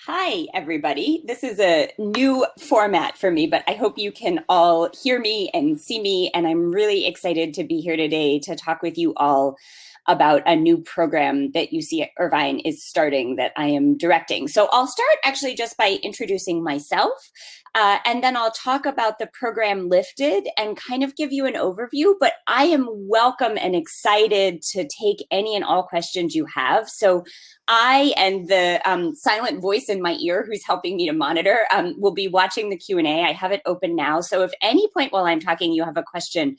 Hi, everybody. This is a new format for me, but I hope you can all hear me and see me. And I'm really excited to be here today to talk with you all about a new program that UC Irvine is starting that I am directing. So I'll start actually just by introducing myself, and then I'll talk about the program Lifted and kind of give you an overview, but I am welcome and excited to take any and all questions you have. So I and the silent voice in my ear who's helping me to monitor will be watching the Q&A. I have it open now. So if any point while I'm talking you have a question,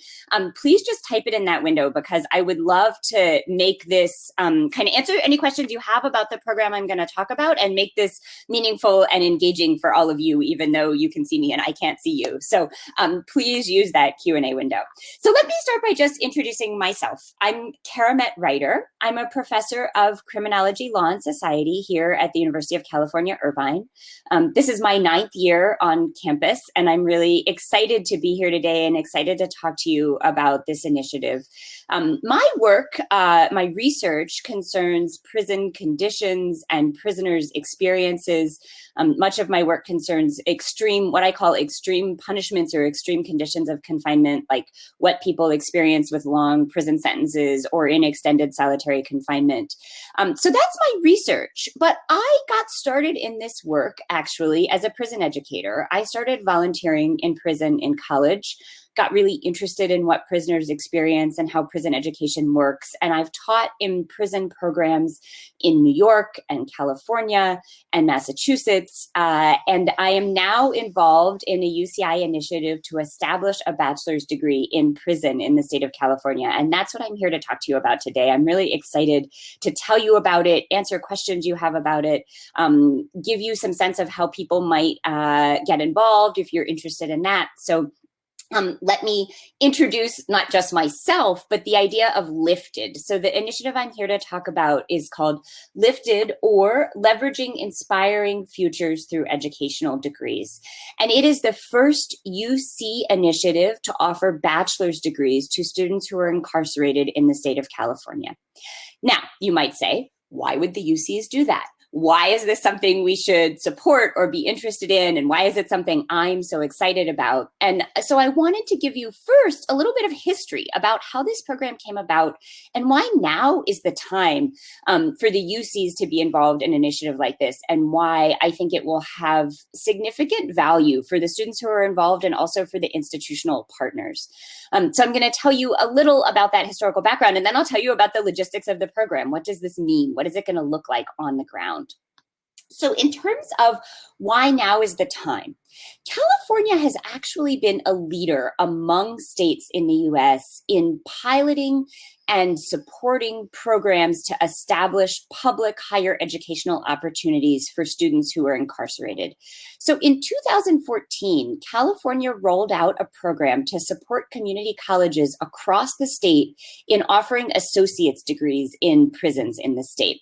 please just type it in that window because I would love to make this kind of answer any questions you have about the program I'm going to talk about and make this meaningful and engaging for all of you, even though you can see me and I can't see you. So please use that Q&A window. So let me start by just introducing myself. I'm Karamet Ryder. I'm a professor of criminology, law, and society here at the University of California, Irvine. This is my 9th year on campus, and I'm really excited to be here today and excited to talk to you about this initiative. My work, my research concerns prison conditions and prisoners' experiences. Much of my work concerns what I call extreme punishments or extreme conditions of confinement, like what people experience with long prison sentences or in extended solitary confinement. So that's my research, but I got started in this work actually as a prison educator. I started volunteering in prison in college, got really interested in what prisoners experience and how prison education works. And I've taught in prison programs in New York and California and Massachusetts. And I am now involved in a UCI initiative to establish a bachelor's degree in prison in the state of California. And that's what I'm here to talk to you about today. I'm really excited to tell you about it, answer questions you have about it, give you some sense of how people might get involved if you're interested in that. So let me introduce not just myself, but the idea of Lifted. So the initiative I'm here to talk about is called Lifted, or Leveraging Inspiring Futures Through Educational Degrees. And it is the first UC initiative to offer bachelor's degrees to students who are incarcerated in the state of California. Now, you might say, why would the UCs do that? Why is this something we should support or be interested in? And why is it something I'm so excited about? And so I wanted to give you first a little bit of history about how this program came about and why now is the time for the UCs to be involved in an initiative like this, and why I think it will have significant value for the students who are involved and also for the institutional partners. So I'm going to tell you a little about that historical background, and then I'll tell you about the logistics of the program. What does this mean? What is it going to look like on the ground? So in terms of why now is the time, California has actually been a leader among states in the US in piloting and supporting programs to establish public higher educational opportunities for students who are incarcerated. So in 2014, California rolled out a program to support community colleges across the state in offering associate's degrees in prisons in the state.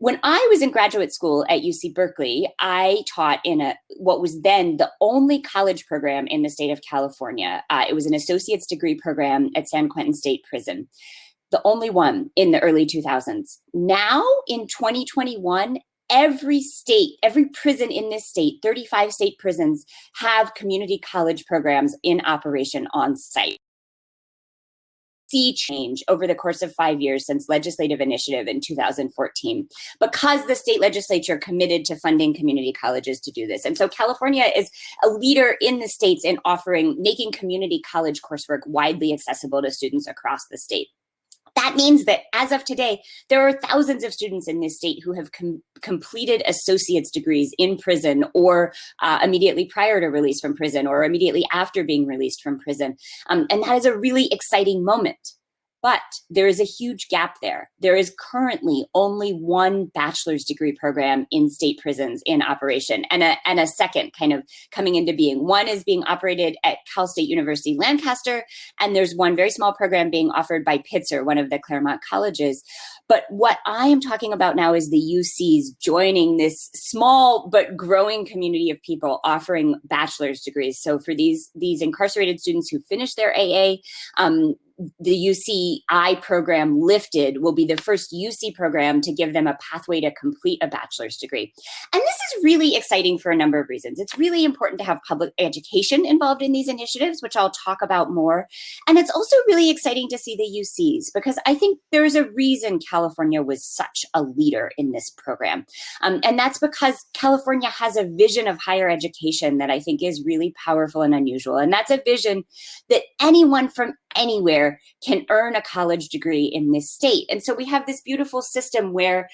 When I was in graduate school at UC Berkeley, I taught in what was then the only college program in the state of California. It was an associate's degree program at San Quentin State Prison, the only one in the early 2000s. Now, in 2021, every state, every prison in this state, 35 state prisons, have community college programs in operation on site. See change over the course of 5 years since legislative initiative in 2014, because the state legislature committed to funding community colleges to do this. And so California is a leader in the states in making community college coursework widely accessible to students across the state. That means that as of today, there are thousands of students in this state who have completed associate's degrees in prison, or immediately prior to release from prison, or immediately after being released from prison. And that is a really exciting moment. But there is a huge gap there. There is currently only one bachelor's degree program in state prisons in operation, and a second kind of coming into being. One is being operated at Cal State University Lancaster, and there's one very small program being offered by Pitzer, one of the Claremont colleges. But what I am talking about now is the UCs joining this small but growing community of people offering bachelor's degrees. So for these incarcerated students who finish their AA, the UCI program lifted will be the first UC program to give them a pathway to complete a bachelor's degree. And this is really exciting for a number of reasons. It's really important to have public education involved in these initiatives, which I'll talk about more. And it's also really exciting to see the UCs, because I think there's a reason California was such a leader in this program. And that's because California has a vision of higher education that I think is really powerful and unusual. And that's a vision that anyone from anywhere can earn a college degree in this state. And so we have this beautiful system where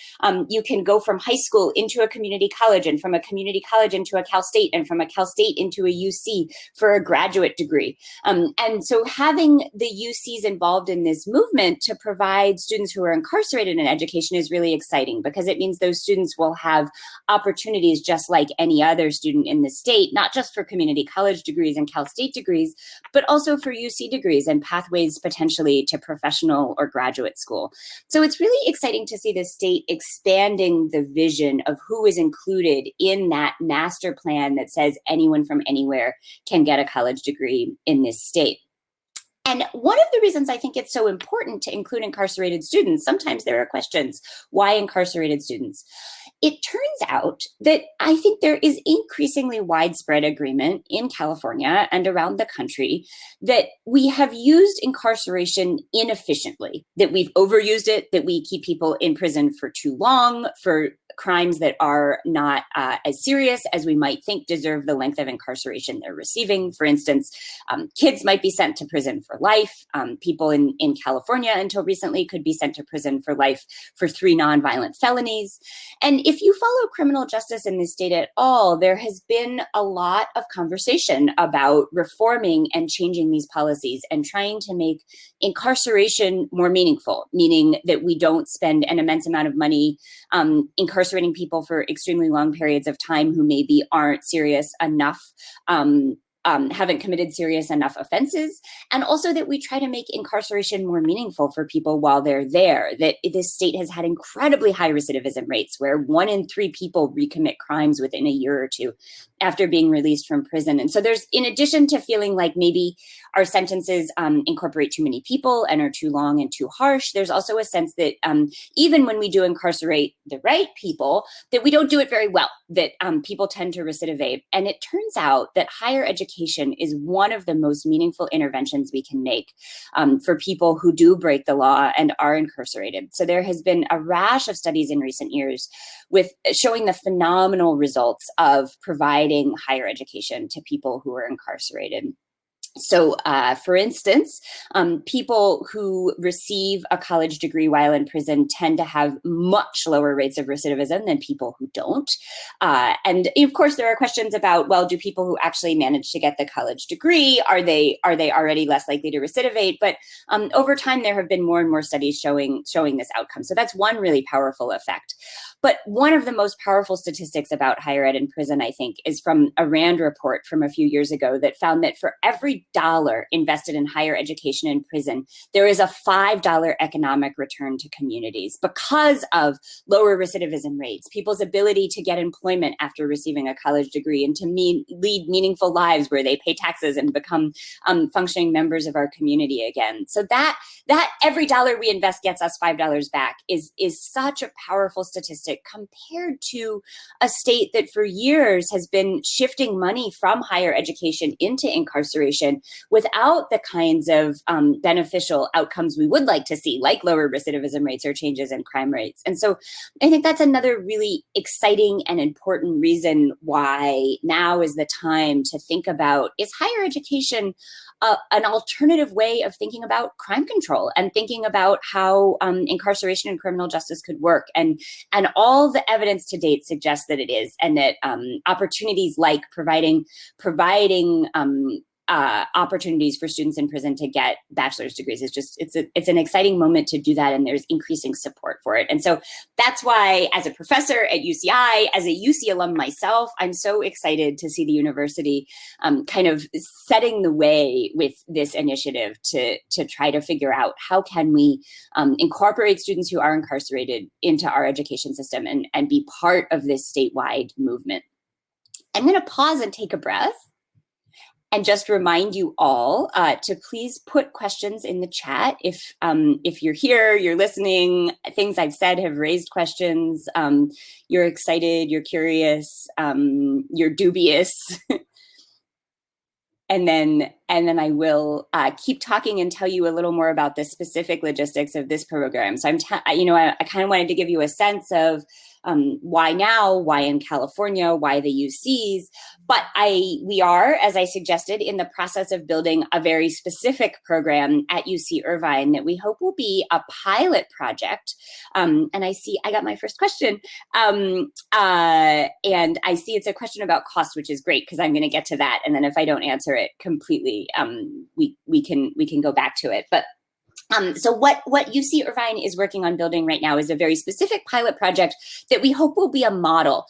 you can go from high school into a community college, and from a community college into a Cal State, and from a Cal State into a UC for a graduate degree. And so having the UCs involved in this movement to provide students who are incarcerated in education is really exciting, because it means those students will have opportunities just like any other student in the state, not just for community college degrees and Cal State degrees, but also for UC degrees and pathways potentially to professional or graduate school. So it's really exciting to see the state expanding the vision of who is included in that master plan that says anyone from anywhere can get a college degree in this state. And one of the reasons I think it's so important to include incarcerated students, sometimes there are questions, why incarcerated students? It turns out that I think there is increasingly widespread agreement in California and around the country that we have used incarceration inefficiently, that we've overused it, that we keep people in prison for too long, for crimes that are not as serious as we might think deserve the length of incarceration they're receiving. For instance, kids might be sent to prison for life. People in California until recently could be sent to prison for life for 3 nonviolent felonies. And if you follow criminal justice in this state at all, there has been a lot of conversation about reforming and changing these policies and trying to make incarceration more meaningful, meaning that we don't spend an immense amount of money incarcerating people for extremely long periods of time who maybe aren't serious enough, haven't committed serious enough offenses, and also that we try to make incarceration more meaningful for people while they're there. That this state has had incredibly high recidivism rates, where 1 in 3 people recommit crimes within a year or two after being released from prison. And so there's, in addition to feeling like maybe our sentences incorporate too many people and are too long and too harsh, there's also a sense that even when we do incarcerate the right people, that we don't do it very well, that people tend to recidivate. And it turns out that higher education is one of the most meaningful interventions we can make for people who do break the law and are incarcerated. So there has been a rash of studies in recent years with showing the phenomenal results of providing higher education to people who are incarcerated. So, for instance, people who receive a college degree while in prison tend to have much lower rates of recidivism than people who don't. And of course, there are questions about, well, do people who actually manage to get the college degree, are they already less likely to recidivate? But over time, there have been more and more studies showing this outcome. So that's one really powerful effect. But one of the most powerful statistics about higher ed in prison, I think, is from a RAND report from a few years ago that found that for every dollar invested in higher education in prison, there is a $5 economic return to communities because of lower recidivism rates, people's ability to get employment after receiving a college degree, and to lead meaningful lives where they pay taxes and become functioning members of our community again. So that every dollar we invest gets us $5 back is such a powerful statistic compared to a state that for years has been shifting money from higher education into incarceration without the kinds of beneficial outcomes we would like to see, like lower recidivism rates or changes in crime rates. And so I think that's another really exciting and important reason why now is the time to think about, is higher education an alternative way of thinking about crime control and thinking about how incarceration and criminal justice could work. And all the evidence to date suggests that it is, and that opportunities like providing opportunities for students in prison to get bachelor's degrees is just, it's an exciting moment to do that, and there's increasing support for it. And so that's why, as a professor at UCI, as a UC alum myself, I'm so excited to see the university kind of setting the way with this initiative to try to figure out how can we incorporate students who are incarcerated into our education system and be part of this statewide movement. I'm going to pause and take a breath. And just remind you all to please put questions in the chat. If you're here, you're listening, things I've said have raised questions, you're excited, you're curious, you're dubious. And then I will keep talking and tell you a little more about the specific logistics of this program. So I kind of wanted to give you a sense of why now, why in California, why the UCs, but we are, as I suggested, in the process of building a very specific program at UC Irvine that we hope will be a pilot project. And I got my first question. And I see it's a question about cost, which is great because I'm going to get to that. And then if I don't answer it completely, we can go back to it. But so what UC Irvine is working on building right now is a very specific pilot project that we hope will be a model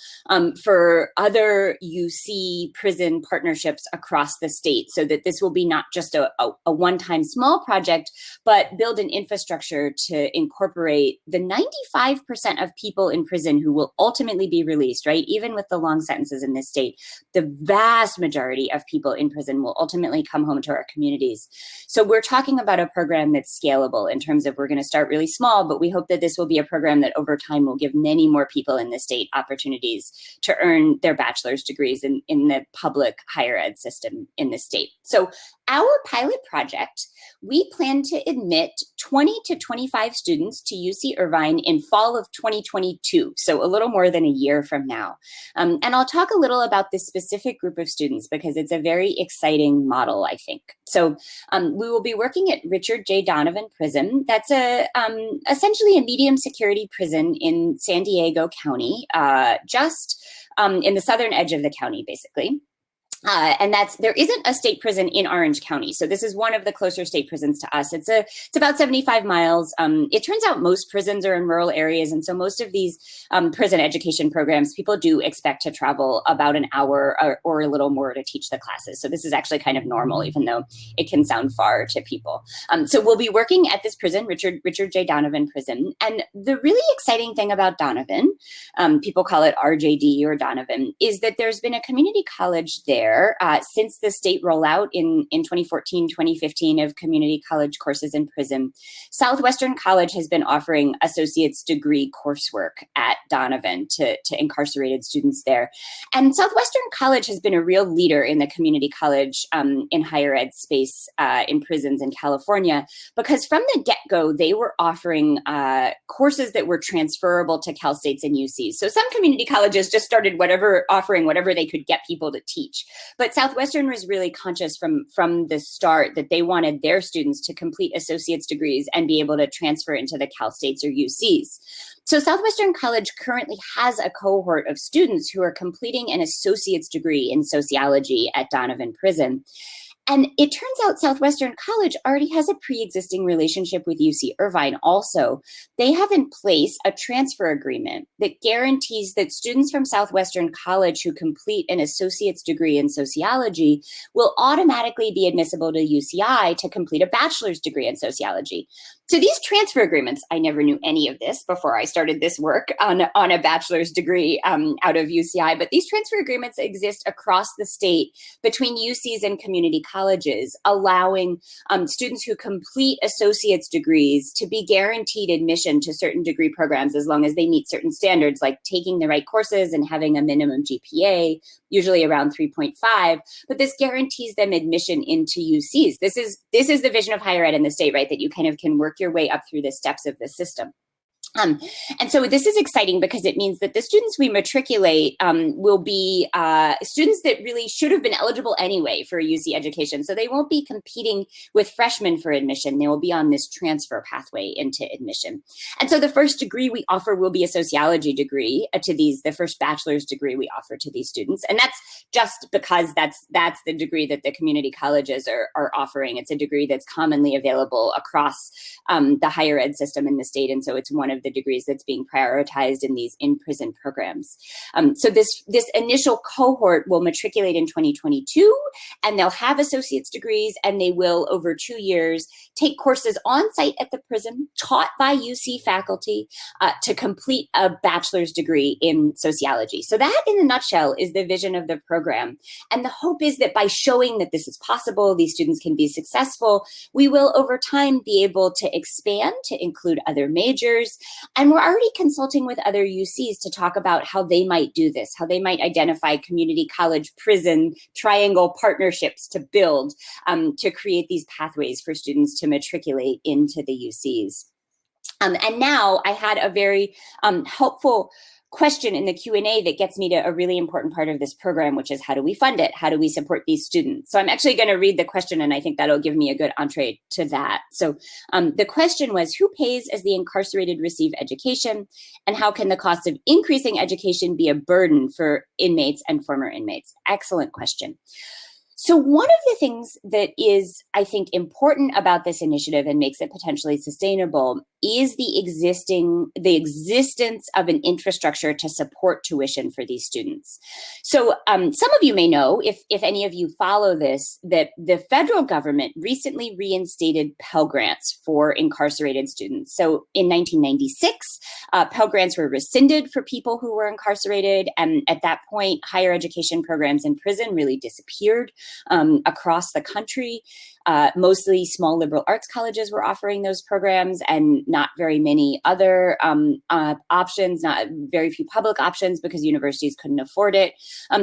for other UC prison partnerships across the state, so that this will be not just a one-time small project, but build an infrastructure to incorporate the 95% of people in prison who will ultimately be released, right? Even with the long sentences in this state, the vast majority of people in prison will ultimately come home to our communities. So we're talking about a program that's scalable in terms of we're going to start really small, but we hope that this will be a program that over time will give many more people in the state opportunities to earn their bachelor's degrees in the public higher ed system in the state. So our pilot project, we plan to admit 20 to 25 students to UC Irvine in fall of 2022, so a little more than a year from now. And I'll talk a little about this specific group of students because it's a very exciting model, I think. So we will be working at Richard J. Donovan Prison. That's essentially a medium security prison in San Diego County, just in the southern edge of the county, basically. And there isn't a state prison in Orange County. So this is one of the closer state prisons to us. It's about 75 miles. It turns out most prisons are in rural areas. And so most of these prison education programs, people do expect to travel about an hour or a little more to teach the classes. So this is actually kind of normal, even though it can sound far to people. So we'll be working at this prison, Richard J. Donovan Prison. And the really exciting thing about Donovan, people call it RJD or Donovan, is that there's been a community college there since the state rollout in 2014, 2015 of community college courses in prison. Southwestern College has been offering associate's degree coursework at Donovan to incarcerated students there. And Southwestern College has been a real leader in the community college in higher ed space in prisons in California, because from the get-go, they were offering courses that were transferable to Cal States and UCs. So some community colleges just started offering whatever they could get people to teach. But Southwestern was really conscious from the start that they wanted their students to complete associate's degrees and be able to transfer into the Cal States or UCs. So Southwestern College currently has a cohort of students who are completing an associate's degree in sociology at Donovan Prison. And it turns out Southwestern College already has a pre-existing relationship with UC Irvine also. They have in place a transfer agreement that guarantees that students from Southwestern College who complete an associate's degree in sociology will automatically be admissible to UCI to complete a bachelor's degree in sociology. So these transfer agreements, I never knew any of this before I started this work on a bachelor's degree out of UCI, but these transfer agreements exist across the state between UCs and community colleges, allowing students who complete associate's degrees to be guaranteed admission to certain degree programs as long as they meet certain standards, like taking the right courses and having a minimum GPA, usually around 3.5, but this guarantees them admission into UCs. This is the vision of higher ed in the state, right? That you kind of can work your way up through the steps of the system. And so this is exciting because it means that the students we matriculate will be students that really should have been eligible anyway for a UC education. So they won't be competing with freshmen for admission. They will be on this transfer pathway into admission. And so the first degree we offer will be a sociology degree the first bachelor's degree we offer to these students. And that's just because that's the degree that the community colleges are offering. It's a degree that's commonly available across the higher ed system in the state. And so it's one of the degrees that's being prioritized in these in-prison programs. So this initial cohort will matriculate in 2022, and they'll have associate's degrees, and they will, over 2 years, take courses on site at the prison, taught by UC faculty, to complete a bachelor's degree in sociology. So that, in a nutshell, is the vision of the program. And the hope is that by showing that this is possible, these students can be successful, we will, over time, be able to expand to include other majors. And we're already consulting with other UCs to talk about how they might do this, how they might identify community college prison triangle partnerships to build, to create these pathways for students to matriculate into the UCs. And now I had a very helpful question in the Q&A that gets me to a really important part of this program, which is, how do we fund it? How do we support these students? So I'm actually going to read the question, and I think that'll give me a good entree to that. So the question was, who pays as the incarcerated receive education, and how can the cost of increasing education be a burden for inmates and former inmates? Excellent question. So one of the things that is, I think, important about this initiative and makes it potentially sustainable is the existence of an infrastructure to support tuition for these students. So some of you may know, if any of you follow this, that the federal government recently reinstated Pell Grants for incarcerated students. So in 1996, Pell Grants were rescinded for people who were incarcerated. And at that point, higher education programs in prison really disappeared across the country. Mostly small liberal arts colleges were offering those programs, and not very many other options, not very few public options, because universities couldn't afford it.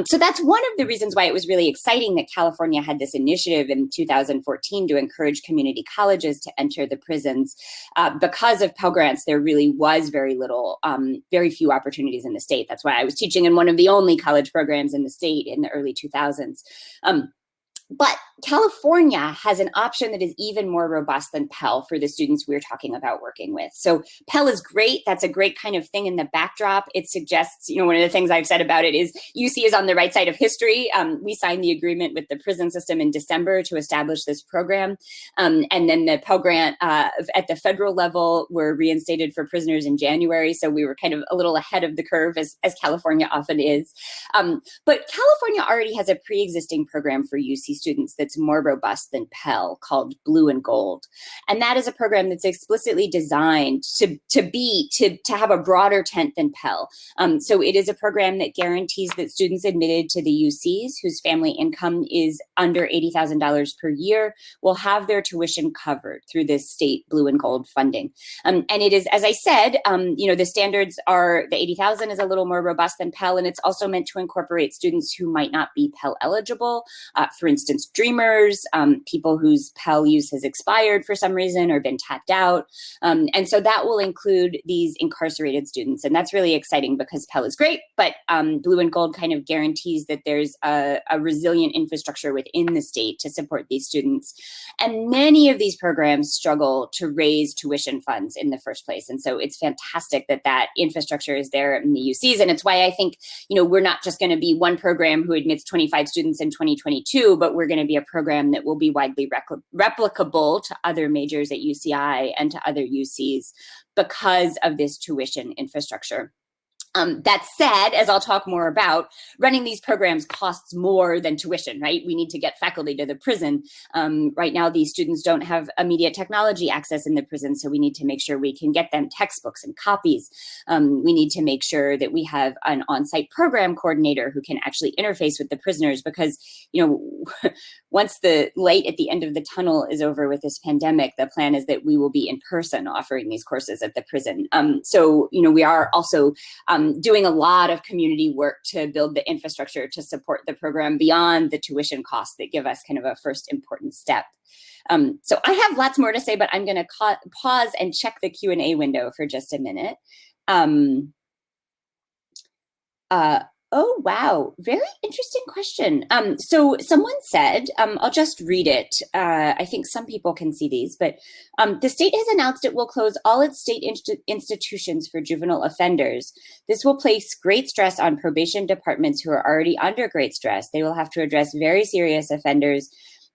So that's one of the reasons why it was really exciting that California had this initiative in 2014 to encourage community colleges to enter the prisons. Because of Pell Grants, there really was very few opportunities in the state. That's why I was teaching in one of the only college programs in the state in the early 2000s. But California has an option that is even more robust than Pell for the students we're talking about working with. So Pell is great. That's a great kind of thing in the backdrop. It suggests, one of the things I've said about it is UC is on the right side of history. We signed the agreement with the prison system in December to establish this program. And then the Pell Grant at the federal level were reinstated for prisoners in January. So we were kind of a little ahead of the curve, as California often is. But California already has a pre-existing program for UC students that's more robust than Pell, called Blue and Gold. And that is a program that's explicitly designed to have a broader tent than Pell. So it is a program that guarantees that students admitted to the UCs whose family income is under $80,000 per year will have their tuition covered through this state Blue and Gold funding. And it is, as I said, the standards are, the 80,000 is a little more robust than Pell, and it's also meant to incorporate students who might not be Pell eligible. For instance, dreamers, people whose Pell use has expired for some reason or been tapped out. And so that will include these incarcerated students. And that's really exciting because Pell is great, but Blue and Gold kind of guarantees that there's a resilient infrastructure within the state to support these students. And many of these programs struggle to raise tuition funds in the first place. And so it's fantastic that that infrastructure is there in the UCs. And it's why I think, we're not just going to be one program who admits 25 students in 2022, but we're going to be a program that will be widely replicable to other majors at UCI and to other UCs because of this tuition infrastructure. That said, as I'll talk more about, running these programs costs more than tuition, right? We need to get faculty to the prison. Right now, these students don't have immediate technology access in the prison, so we need to make sure we can get them textbooks and copies. We need to make sure that we have an on-site program coordinator who can actually interface with the prisoners because, once the light at the end of the tunnel is over with this pandemic, the plan is that we will be in person offering these courses at the prison. So we are also doing a lot of community work to build the infrastructure to support the program beyond the tuition costs that give us kind of a first important step. So I have lots more to say, but I'm going to pause and check the Q&A window for just a minute. Oh, wow. Very interesting question. So someone said, I'll just read it. I think some people can see these, but the state has announced it will close all its state institutions for juvenile offenders. This will place great stress on probation departments who are already under great stress. They will have to address very serious offenders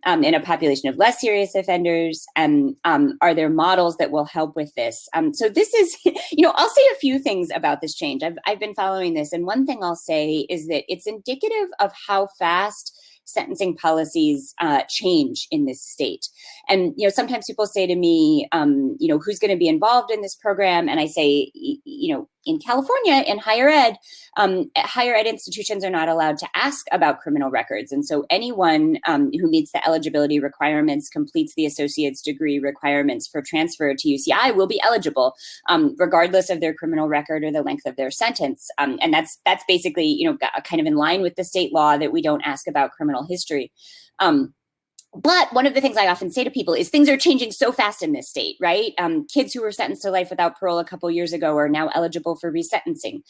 in a population of less serious offenders? And are there models that will help with this? So this is, I'll say a few things about this change. I've been following this, and one thing I'll say is that it's indicative of how fast sentencing policies change in this state. And, sometimes people say to me, who's going to be involved in this program? And I say, in California, in higher ed institutions are not allowed to ask about criminal records. And so anyone who meets the eligibility requirements, completes the associate's degree requirements for transfer to UCI will be eligible, regardless of their criminal record or the length of their sentence. And that's basically, kind of in line with the state law that we don't ask about criminal history. But one of the things I often say to people is things are changing so fast in this state, right? Kids who were sentenced to life without parole a couple years ago are now eligible for resentencing.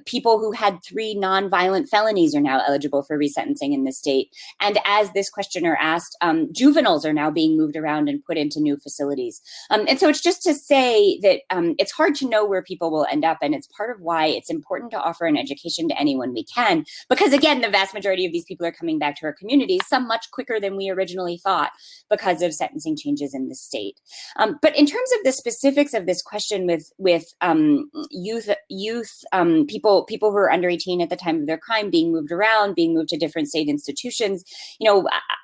People who had 3 nonviolent felonies are now eligible for resentencing in this state. And as this questioner asked, juveniles are now being moved around and put into new facilities. And so it's just to say that it's hard to know where people will end up. And it's part of why it's important to offer an education to anyone we can. Because again, the vast majority of these people are coming back to our communities, some much quicker than we originally thought because of sentencing changes in the state. But in terms of the specifics of this question with people who are under 18 at the time of their crime being moved around, being moved to different state institutions,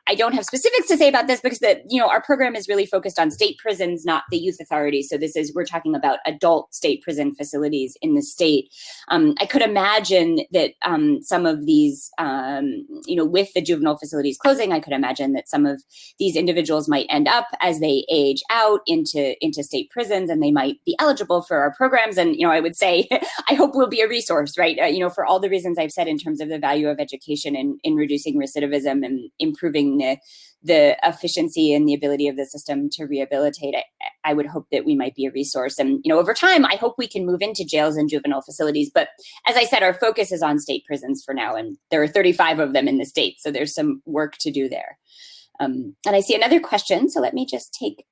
I don't have specifics to say about this because our program is really focused on state prisons, not the youth authorities. So we're talking about adult state prison facilities in the state. I could imagine that some of these, with the juvenile facilities closing, I could imagine that some of these individuals might end up as they age out into state prisons, and they might be eligible for our programs. And, I would say, I hope we'll be a resource, right? For all the reasons I've said in terms of the value of education in reducing recidivism and improving the efficiency and the ability of the system to rehabilitate. I would hope that we might be a resource. And, over time, I hope we can move into jails and juvenile facilities. But as I said, our focus is on state prisons for now. And there are 35 of them in the state. So there's some work to do there. And I see another question. So let me just take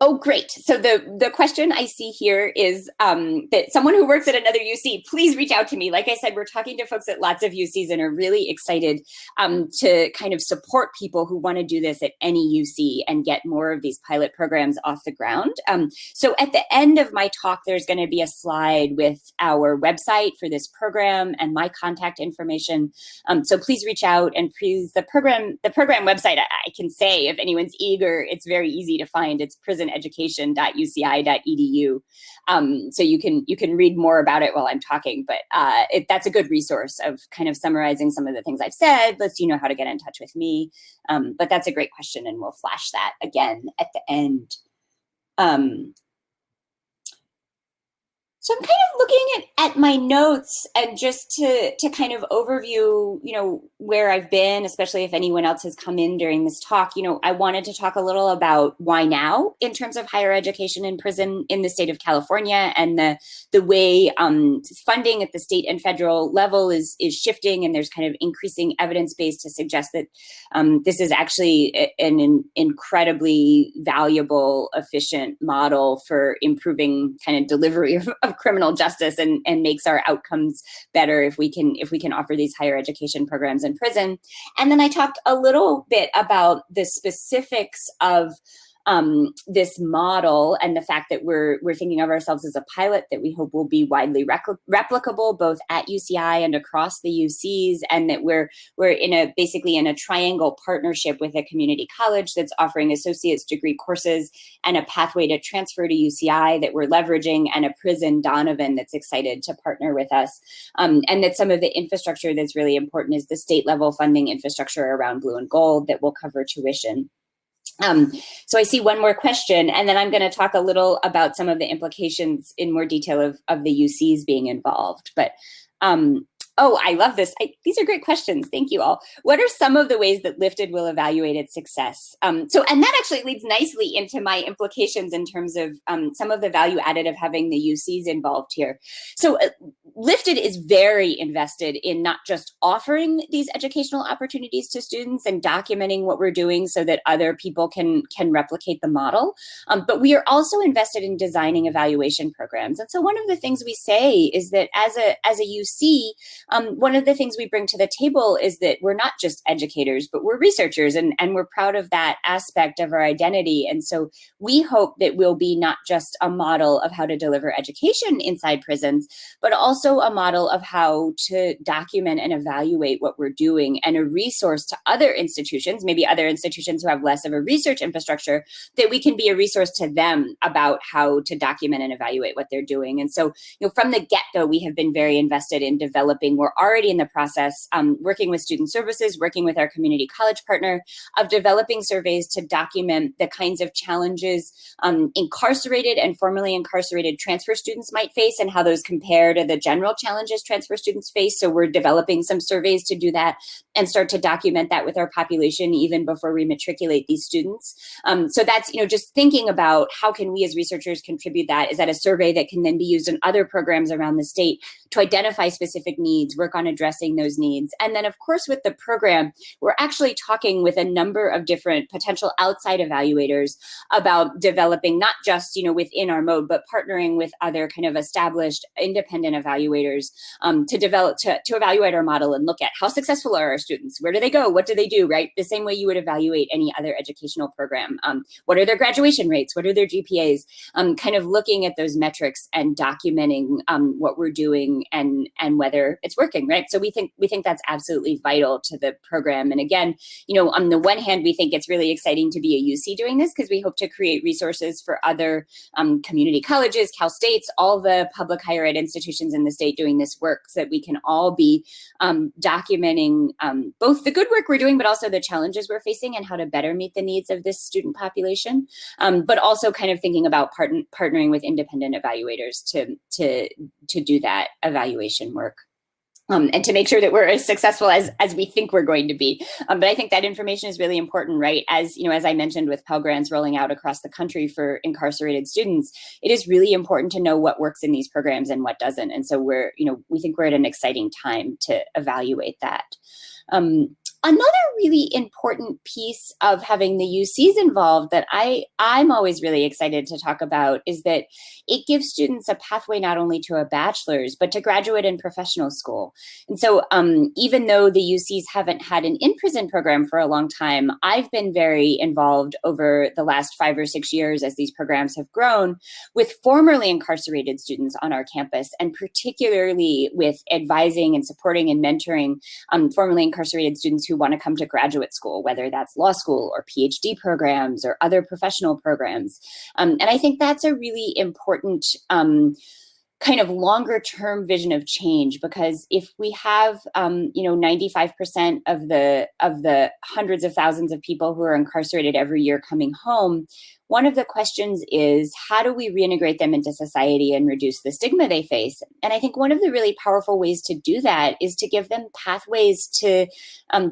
oh, great. So the question I see here is that someone who works at another UC, please reach out to me. Like I said, we're talking to folks at lots of UCs and are really excited to kind of support people who want to do this at any UC and get more of these pilot programs off the ground. So at the end of my talk, there's going to be a slide with our website for this program and my contact information. So please reach out, and please, the program website, I can say if anyone's eager, it's very easy to find. It's prisoneducation.uci.edu. So you can read more about it while I'm talking, but that's a good resource of kind of summarizing some of the things I've said, lets you know how to get in touch with me. But that's a great question, and we'll flash that again at the end. So I'm kind of looking at my notes, and just to kind of overview, where I've been, especially if anyone else has come in during this talk. I wanted to talk a little about why now in terms of higher education in prison in the state of California, and the way funding at the state and federal level is shifting, and there's kind of increasing evidence base to suggest that this is actually an incredibly valuable, efficient model for improving kind of delivery of criminal justice, and makes our outcomes better if we can offer these higher education programs in prison. And then I talked a little bit about the specifics of this model, and the fact that we're thinking of ourselves as a pilot that we hope will be widely replicable both at UCI and across the UCs, and that we're basically in a triangle partnership with a community college that's offering associate's degree courses and a pathway to transfer to UCI that we're leveraging, and a prison Donovan that's excited to partner with us. And that some of the infrastructure that's really important is the state level funding infrastructure around Blue and Gold that will cover tuition. So I see one more question, and then I'm going to talk a little about some of the implications in more detail of the UCs being involved. But oh, I love this. These are great questions. Thank you all. What are some of the ways that Lifted will evaluate its success? And that actually leads nicely into my implications in terms of some of the value added of having the UCs involved here. So Lifted is very invested in not just offering these educational opportunities to students and documenting what we're doing so that other people can replicate the model, but we are also invested in designing evaluation programs. And so one of the things we say is that as a UC, one of the things we bring to the table is that we're not just educators, but we're researchers, and we're proud of that aspect of our identity. And so we hope that we'll be not just a model of how to deliver education inside prisons, but also a model of how to document and evaluate what we're doing, and a resource to other institutions, maybe other institutions who have less of a research infrastructure, that we can be a resource to them about how to document and evaluate what they're doing. And so, from the get-go, we have been very invested in developing. We're already in the process, working with student services, working with our community college partner, of developing surveys to document the kinds of challenges incarcerated and formerly incarcerated transfer students might face, and how those compare to the general challenges transfer students face. So we're developing some surveys to do that and start to document that with our population even before we matriculate these students. So that's, just thinking about how can we as researchers contribute that. Is that a survey that can then be used in other programs around the state to identify specific needs, work on addressing those needs? And then, of course, with the program, we're actually talking with a number of different potential outside evaluators about developing not just, within our mode, but partnering with other kind of established independent evaluators to develop, to evaluate our model and look at how successful are our students, where do they go, what do they do, right? The same way you would evaluate any other educational program. What are their graduation rates? What are their GPAs? Kind of looking at those metrics and documenting what we're doing and whether it's working, right? So we think that's absolutely vital to the program. And again, on the one hand, we think it's really exciting to be a UC doing this because we hope to create resources for other community colleges, Cal States, all the public higher ed institutions in the state doing this work, so that we can all be documenting both the good work we're doing, but also the challenges we're facing and how to better meet the needs of this student population. But also kind of thinking about partnering with independent evaluators to do that evaluation work. And to make sure that we're as successful as we think we're going to be. But I think that information is really important, right? As I mentioned, with Pell Grants rolling out across the country for incarcerated students, it is really important to know what works in these programs and what doesn't. And so we think we're at an exciting time to evaluate that. Another really important piece of having the UCs involved that I'm always really excited to talk about is that it gives students a pathway not only to a bachelor's, but to graduate and professional school. And so even though the UCs haven't had an in-prison program for a long time, I've been very involved over the last 5 or 6 years as these programs have grown with formerly incarcerated students on our campus, and particularly with advising and supporting and mentoring formerly incarcerated students who want to come to graduate school, whether that's law school or PhD programs or other professional programs. And I think that's a really important kind of longer term vision of change, because if we have 95% of the hundreds of thousands of people who are incarcerated every year coming home, one of the questions is, how do we reintegrate them into society and reduce the stigma they face? And I think one of the really powerful ways to do that is to give them pathways to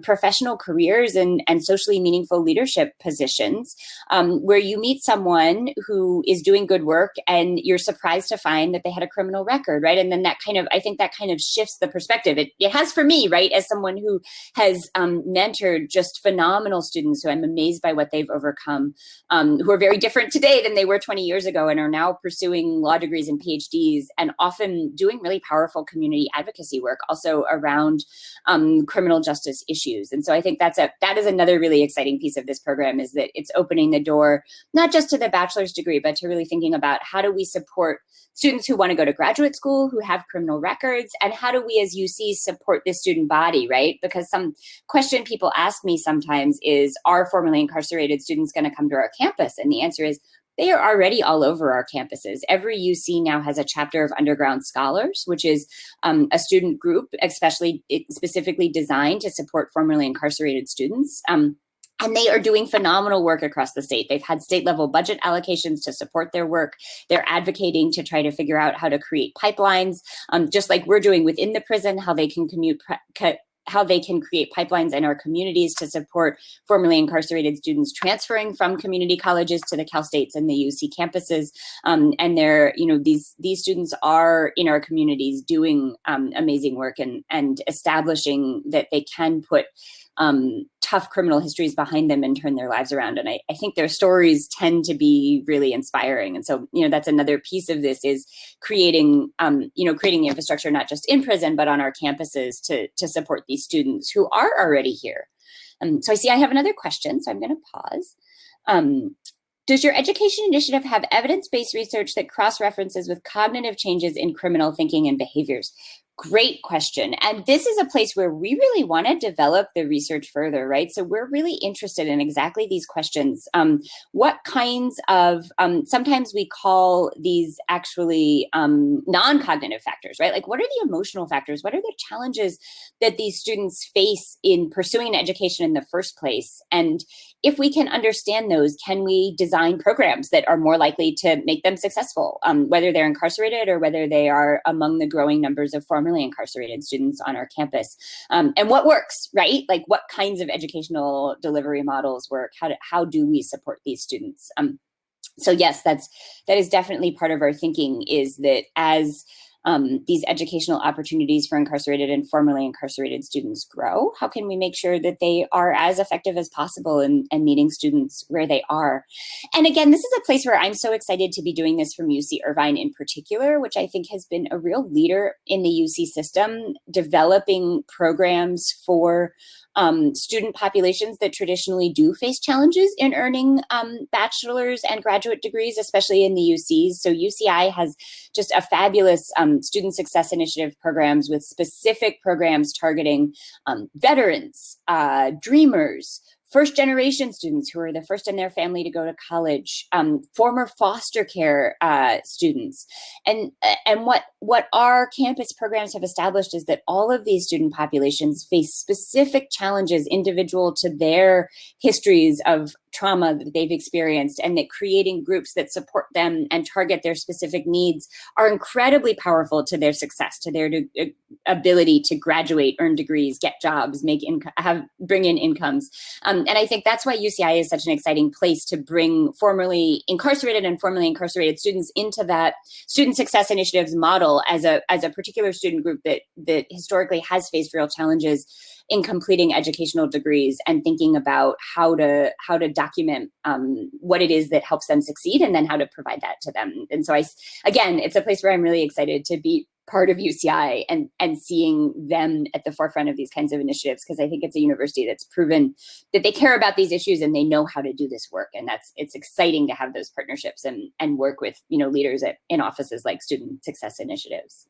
professional careers and socially meaningful leadership positions, where you meet someone who is doing good work and you're surprised to find that they had a criminal record, right? And then I think that kind of shifts the perspective. It has for me, right? As someone who has mentored just phenomenal students who I'm amazed by what they've overcome, who are very different today than they were 20 years ago and are now pursuing law degrees and PhDs, and often doing really powerful community advocacy work also around criminal justice issues. And so I think that is another really exciting piece of this program, is that it's opening the door not just to the bachelor's degree, but to really thinking about how do we support students who want to go to graduate school, who have criminal records, and how do we as UCs support this student body, right? Because some question people ask me sometimes is, are formerly incarcerated students going to come to our campus? And the answer is, they are already all over our campuses. Every UC now has a chapter of Underground Scholars, which is a student group specifically designed to support formerly incarcerated students. And they are doing phenomenal work across the state. They've had state level budget allocations to support their work. They're advocating to try to figure out how to create pipelines, just like we're doing within the prison, how they can how they can create pipelines in our communities to support formerly incarcerated students transferring from community colleges to the Cal States and the UC campuses. And they're, these students are in our communities doing amazing work and establishing that they can put tough criminal histories behind them and turn their lives around. And I think their stories tend to be really inspiring. And so, that's another piece of this is creating, creating the infrastructure, not just in prison, but on our campuses to support these students who are already here. So I see I have another question, so I'm going to pause. Does your education initiative have evidence-based research that cross-references with cognitive changes in criminal thinking and behaviors? Great question. And this is a place where we really want to develop the research further, right? So we're really interested in exactly these questions. What kinds of, sometimes we call these actually non-cognitive factors, right? Like what are the emotional factors? What are the challenges that these students face in pursuing an education in the first place? And if we can understand those, can we design programs that are more likely to make them successful, whether they're incarcerated or whether they are among the growing numbers of formerly incarcerated students on our campus? And what works, right? Like what kinds of educational delivery models work? How do we support these students? So yes, that is definitely part of our thinking, is that as these educational opportunities for incarcerated and formerly incarcerated students grow, how can we make sure that they are as effective as possible in meeting students where they are? And again, this is a place where I'm so excited to be doing this from UC Irvine in particular, which I think has been a real leader in the UC system, developing programs for student populations that traditionally do face challenges in earning bachelor's and graduate degrees, especially in the UCs. So UCI has just a fabulous student success initiative programs with specific programs targeting veterans, dreamers, first generation students who are the first in their family to go to college, former foster care students. And what our campus programs have established is that all of these student populations face specific challenges individual to their histories of trauma that they've experienced, and that creating groups that support them and target their specific needs are incredibly powerful to their success, to their ability to graduate, earn degrees, get jobs, bring in incomes. And I think that's why UCI is such an exciting place to bring formerly incarcerated and formerly incarcerated students into that student success initiatives model as a particular student group that historically has faced real challenges in completing educational degrees and thinking about how to document what it is that helps them succeed, and then how to provide that to them. And so again, it's a place where I'm really excited to be part of UCI and seeing them at the forefront of these kinds of initiatives, because I think it's a university that's proven that they care about these issues and they know how to do this work. And it's exciting to have those partnerships and work with leaders in offices like student success initiatives.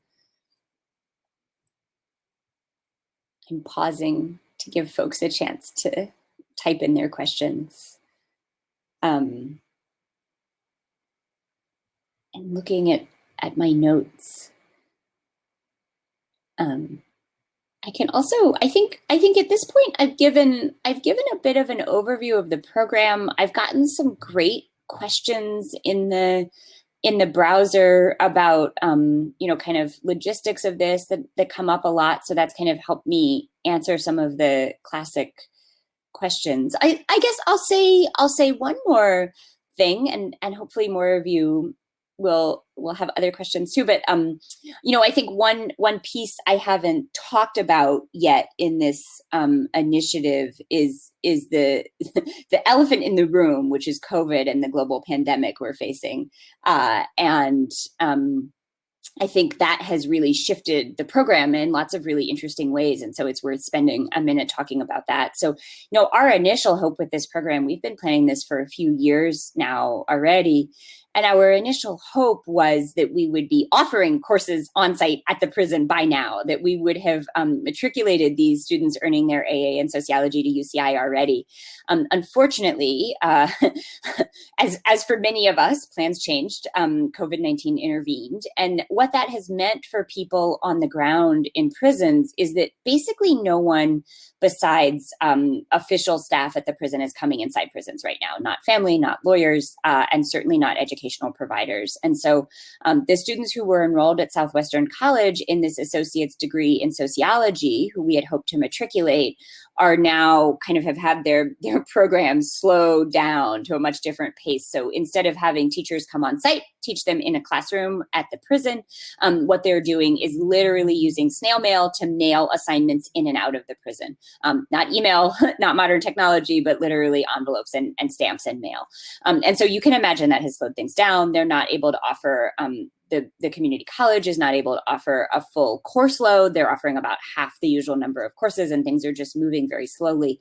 I'm pausing to give folks a chance to type in their questions. And looking at my notes. I can also, I think at this point I've given a bit of an overview of the program. I've gotten some great questions in the browser about kind of logistics of this that come up a lot. So that's kind of helped me answer some of the classic questions. I guess I'll say one more thing, and hopefully more of you will have other questions too. But I think one piece I haven't talked about yet in this initiative is the the elephant in the room, which is COVID and the global pandemic we're facing. I think that has really shifted the program in lots of really interesting ways. And so it's worth spending a minute talking about that. So, our initial hope with this program, we've been planning this for a few years now already. And our initial hope was that we would be offering courses on site at the prison by now, that we would have matriculated these students earning their AA in sociology to UCI already. Unfortunately, as for many of us, plans changed. COVID-19 intervened. And what that has meant for people on the ground in prisons is that basically no one besides official staff at the prison is coming inside prisons right now. Not family, not lawyers, and certainly not education educational providers. And so the students who were enrolled at Southwestern College in this associate's degree in sociology, who we had hoped to matriculate, are now kind of have had their programs slowed down to a much different pace. So instead of having teachers come on site, teach them in a classroom at the prison, what they're doing is literally using snail mail to mail assignments in and out of the prison. Not email, not modern technology, but literally envelopes and stamps and mail. And so you can imagine that has slowed things down. They're not able to offer the community college is not able to offer a full course load. They're offering about half the usual number of courses, and things are just moving very slowly.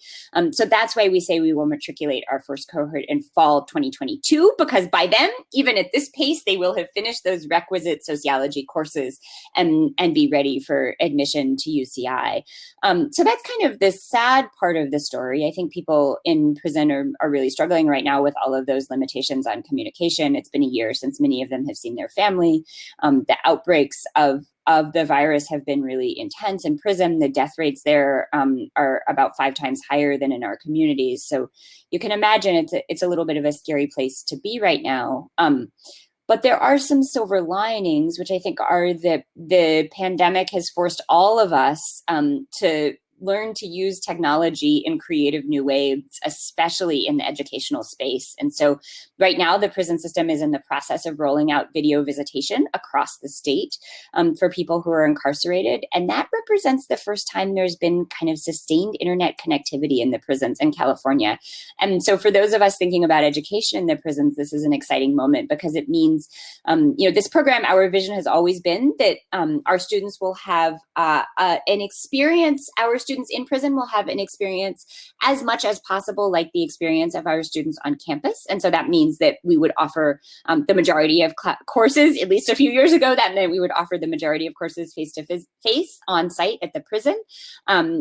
So that's why we say we will matriculate our first cohort in fall 2022, because by then, even at this pace, they will have finished those requisite sociology courses and be ready for admission to UCI. So that's kind of the sad part of the story. I think people in prison are really struggling right now with all of those limitations on communication. It's been a year since many of them have seen their family. The outbreaks of the virus have been really intense in prison. The death rates there are about 5 times higher than in our communities. So you can imagine it's a little bit of a scary place to be right now. But there are some silver linings, which I think are that the pandemic has forced all of us to learn to use technology in creative new ways, especially in the educational space. And so right now, the prison system is in the process of rolling out video visitation across the state for people who are incarcerated. And that represents the first time there's been kind of sustained internet connectivity in the prisons in California. And so for those of us thinking about education in the prisons, this is an exciting moment because it means, this program, our vision has always been that our students will have an experience, our students in prison will have an experience as much as possible like the experience of our students on campus. And so that means that we would offer the majority of courses, at least a few years ago, that meant we would offer the majority of courses face-to-face on site at the prison,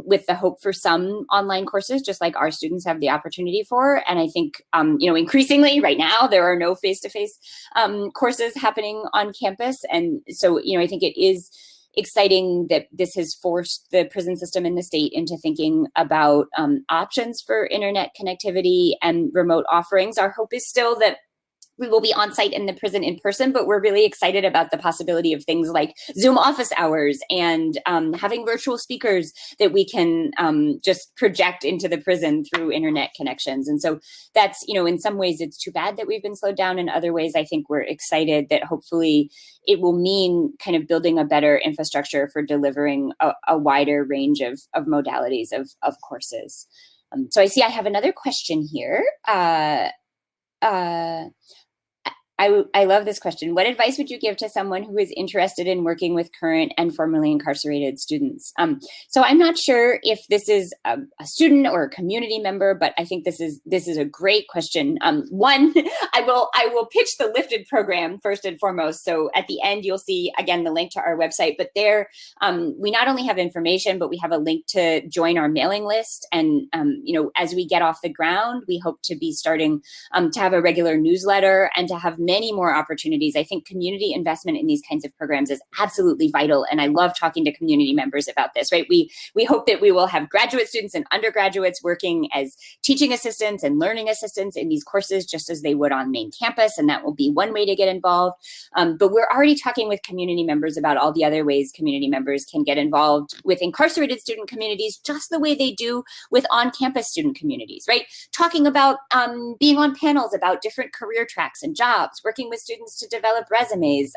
with the hope for some online courses, just like our students have the opportunity for. And I think, increasingly right now, there are no face-to-face courses happening on campus. And so, I think it is exciting that this has forced the prison system in the state into thinking about options for internet connectivity and remote offerings. Our hope is still that we will be on site in the prison in person, but we're really excited about the possibility of things like Zoom office hours and having virtual speakers that we can just project into the prison through internet connections. And so that's, in some ways it's too bad that we've been slowed down. In other ways, I think we're excited that hopefully it will mean kind of building a better infrastructure for delivering a wider range of modalities of courses. So I see I have another question here. I love this question. What advice would you give to someone who is interested in working with current and formerly incarcerated students? So I'm not sure if this is a student or a community member, but I think this is a great question. One, I will pitch the Lifted program first and foremost. So at the end, you'll see again the link to our website. But there, we not only have information, but we have a link to join our mailing list. And as we get off the ground, we hope to be starting to have a regular newsletter and to have many more opportunities. I think community investment in these kinds of programs is absolutely vital. And I love talking to community members about this, right? We hope that we will have graduate students and undergraduates working as teaching assistants and learning assistants in these courses, just as they would on main campus. And that will be one way to get involved. But we're already talking with community members about all the other ways community members can get involved with incarcerated student communities, just the way they do with on-campus student communities, right? Talking about being on panels about different career tracks and jobs, working with students to develop resumes,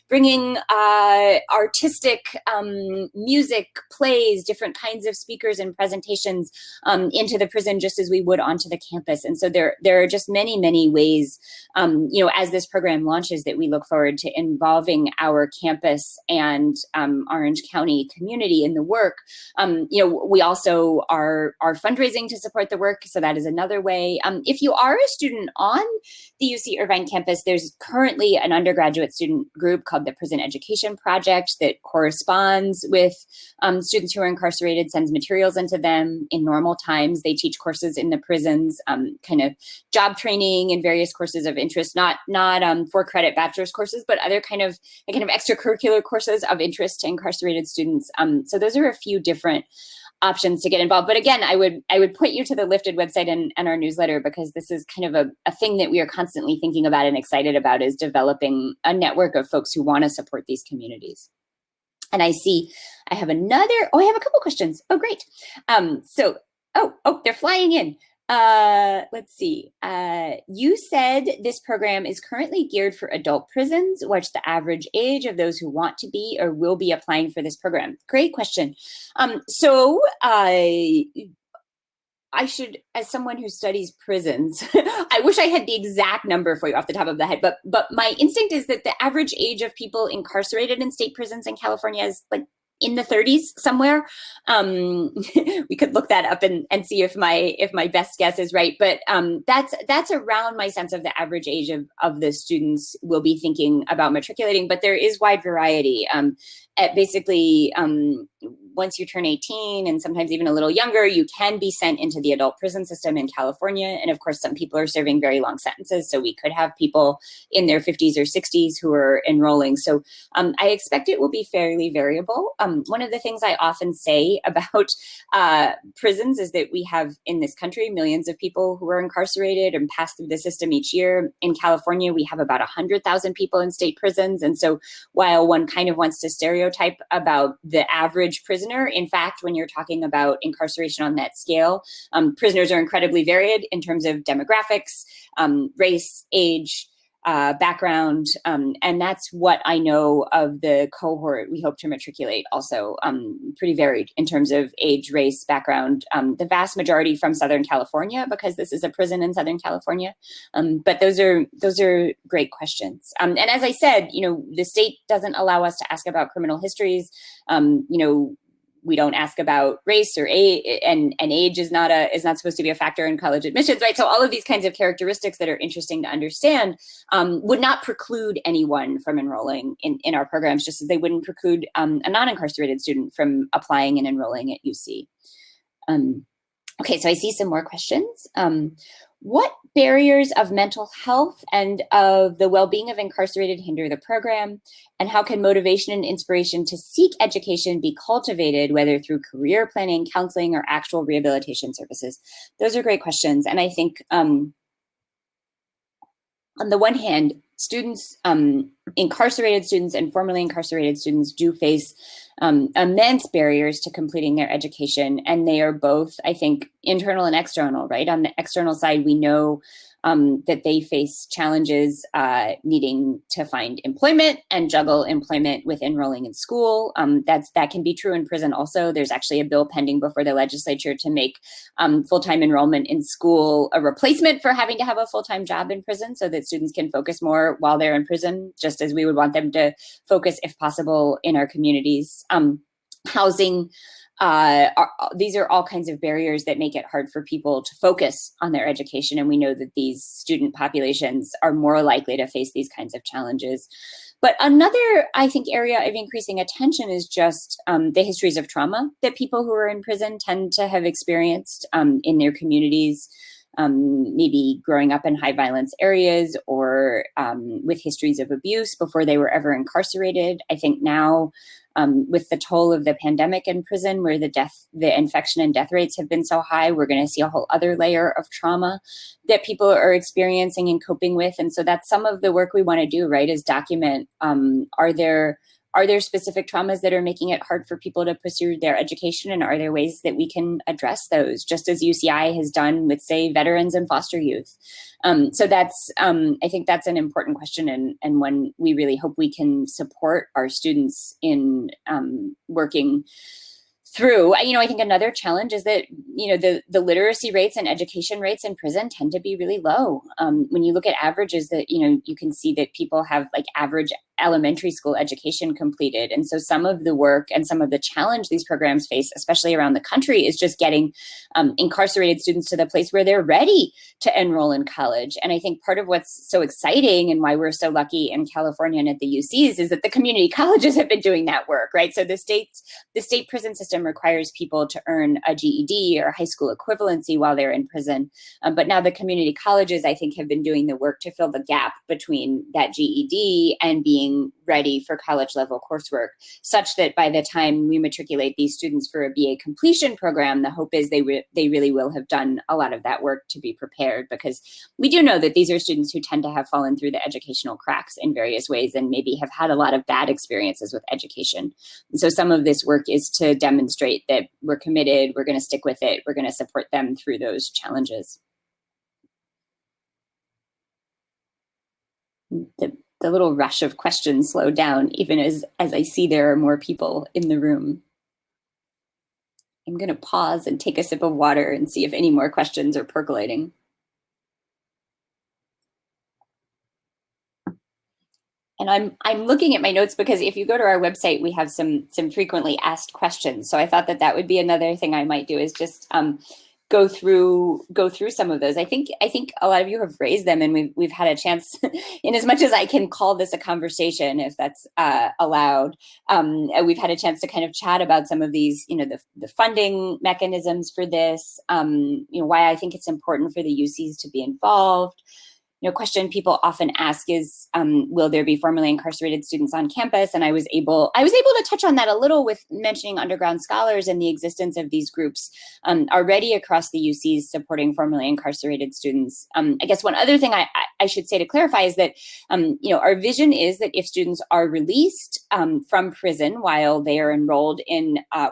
bringing artistic music, plays, different kinds of speakers and presentations into the prison, just as we would onto the campus. And so there are just many, many ways, as this program launches, that we look forward to involving our campus and Orange County community in the work. We also are fundraising to support the work, so that is another way. If you are a student on the UC Irvine campus, there's currently an undergraduate student group called the Prison Education Project that corresponds with students who are incarcerated, sends materials into them in normal times. They teach courses in the prisons, kind of job training and various courses of interest, not for credit bachelor's courses, but other kind of extracurricular courses of interest to incarcerated students. So those are a few different options to get involved. But again, I would point you to the Lifted website and our newsletter, because this is kind of a thing that we are constantly thinking about and excited about, is developing a network of folks who want to support these communities. And I see I have another, I have a couple questions. Oh, great. They're flying in. Let's see. You said this program is currently geared for adult prisons. What's the average age of those who want to be or will be applying for this program? Great question. I should, as someone who studies prisons, I wish I had the exact number for you off the top of the head, but my instinct is that the average age of people incarcerated in state prisons in California is like in the 30s somewhere. We could look that up and see if my best guess is right, but that's around my sense of the average age of the students will be thinking about matriculating. But there is wide variety. Basically, once you turn 18 and sometimes even a little younger, you can be sent into the adult prison system in California. And of course, some people are serving very long sentences. So we could have people in their 50s or 60s who are enrolling. So I expect it will be fairly variable. One of the things I often say about prisons is that we have in this country millions of people who are incarcerated and pass through the system each year. In California, we have about 100,000 people in state prisons. And so while one kind of wants to stereotype about the average prisoner, in fact, when you're talking about incarceration on that scale, prisoners are incredibly varied in terms of demographics, race, age, background, and that's what I know of the cohort we hope to matriculate. Also, pretty varied in terms of age, race, background. The vast majority from Southern California, because this is a prison in Southern California. But those are great questions. And as I said, the state doesn't allow us to ask about criminal histories. We don't ask about race or age, and age is not supposed to be a factor in college admissions, right? So all of these kinds of characteristics that are interesting to understand would not preclude anyone from enrolling in our programs, just as they wouldn't preclude a non-incarcerated student from applying and enrolling at UC. Okay, so I see some more questions. What barriers of mental health and of the well-being of incarcerated hinder the program? And how can motivation and inspiration to seek education be cultivated, whether through career planning, counseling, or actual rehabilitation services? Those are great questions. And I think on the one hand, students, incarcerated students and formerly incarcerated students do face immense barriers to completing their education. And they are both, I think, internal and external, right? On the external side, we know that they face challenges needing to find employment and juggle employment with enrolling in school. That can be true in prison also. There's actually a bill pending before the legislature to make full-time enrollment in school a replacement for having to have a full-time job in prison, so that students can focus more while they're in prison, just as we would want them to focus, if possible, in our communities. Housing, these are all kinds of barriers that make it hard for people to focus on their education. And we know that these student populations are more likely to face these kinds of challenges. But another, I think, area of increasing attention is just the histories of trauma that people who are in prison tend to have experienced in their communities, maybe growing up in high violence areas or with histories of abuse before they were ever incarcerated. I think now, with the toll of the pandemic in prison, where the infection and death rates have been so high, we're going to see a whole other layer of trauma that people are experiencing and coping with. And so that's some of the work we want to do, right, is document, are there specific traumas that are making it hard for people to pursue their education? And are there ways that we can address those, just as UCI has done with, say, veterans and foster youth? So that's, I think that's an important question, and one we really hope we can support our students in working through. I think another challenge is that, the literacy rates and education rates in prison tend to be really low. When you look at averages, that, you can see that people have like average elementary school education completed. And so some of the work and some of the challenge these programs face, especially around the country, is just getting incarcerated students to the place where they're ready to enroll in college. And I think part of what's so exciting and why we're so lucky in California and at the UCs is that the community colleges have been doing that work, right? So the state prison system requires people to earn a GED or high school equivalency while they're in prison. But now the community colleges, I think, have been doing the work to fill the gap between that GED and being being ready for college level coursework, such that by the time we matriculate these students for a BA completion program, the hope is they really will have done a lot of that work to be prepared, because we do know that these are students who tend to have fallen through the educational cracks in various ways and maybe have had a lot of bad experiences with education. And so some of this work is to demonstrate that we're committed, we're going to stick with it, we're going to support them through those challenges. The little rush of questions slowed down, even as I see there are more people in the room. I'm going to pause and take a sip of water and see if any more questions are percolating. And I'm looking at my notes, because if you go to our website, we have some frequently asked questions. So I thought that would be another thing I might do, is just go through some of those. I think a lot of you have raised them, and we've had a chance, in as much as I can call this a conversation, if that's allowed. We've had a chance to kind of chat about some of these, the funding mechanisms for this, why I think it's important for the UCs to be involved. Question people often ask is, will there be formerly incarcerated students on campus? And I was able to touch on that a little with mentioning underground scholars and the existence of these groups already across the UCs supporting formerly incarcerated students. I guess one other thing I should say to clarify is that, our vision is that if students are released from prison while they are enrolled